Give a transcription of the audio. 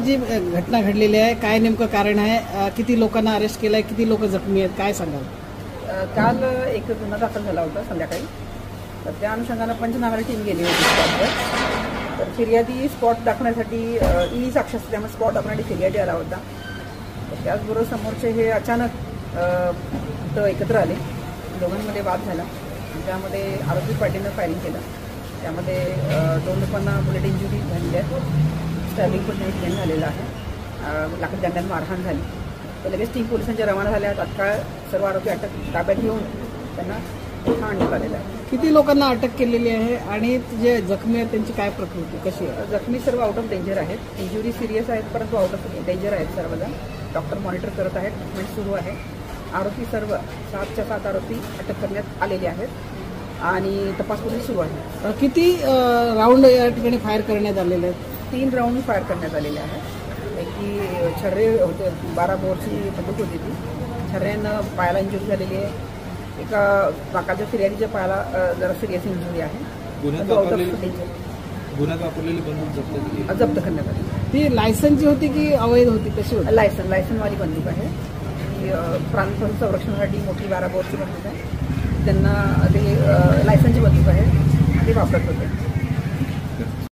जी घटना घडलेली आहे, काय नेमकं कारण आहे, किती लोकांना अरेस्ट केलंय, किती लोक जखमी आहेत, काय सांगाल? काल एक गुन्हा दाखल झाला होता संध्याकाळी, तर त्या अनुषंगानं पंचनाम्याला टीम गेली होती स्पॉटवर. तर फिर्यादी स्पॉट दाखवण्यासाठी ई साक्ष असल्यामुळे स्पॉट दाखवण्यासाठी फिर्यादी आला होता. तर त्याचबरोबर समोरचे हे अचानक इथं एकत्र आले, दोघांमध्ये वाद झाला. त्यामध्ये आरोपी पार्टीनं फायरिंग केलं. त्यामध्ये 2 लोकांना बुलेट इंजुरी झालेली आहे, स्टॅबिंग पण क्लेम झालेलं आहे, लाकडी दंडाने मारहाण झाली. तर लगेच 3 पोलिसांच्या रवाना झाल्या. तात्काळ सर्व आरोपी ताब्यात घेऊन त्यांना ठाणे आणण्यात आलेलं आहे. किती लोकांना अटक केलेली आहे आणि जे जखमी आहेत त्यांची काय प्रकृती कशी आहे? जखमी सर्व आउट ऑफ डेंजर आहेत, इंजुरी सिरियस आहेत, परंतु आउट ऑफ डेंजर आहेत सर्वजण. डॉक्टर मॉनिटर करत आहेत, ट्रीटमेंट सुरू आहे. आरोपी सर्व 7च्या 7 आरोपी अटक करण्यात आलेले आहेत आणि तपास पुढे सुरू आहे. किती राऊंड या ठिकाणी फायर करण्यात आलेले आहेत? 3 राऊंड फायर करण्यात आलेले आहेत. पैकी छर्रे होते, 12 बोरची बंदूक होती. ती छर्ऱ्यानं पायाला इंजुरी झालेली आहे. एका काकाच्या फिर्यादीच्या पायाला जरा सिरियस इंजुरी आहे. गुन्ह्यात वापरलेली बंदूक जप्त करण्यात आली. ती लायसनची होती की अवैध होती, कशी होती? लायसनवाली बंदूक आहे. ती प्रांत संरक्षणासाठी मोठी 12 बोरची बंदूक आहे. त्यांना ते लायसनची बंदूक आहे, ते वापरत होते.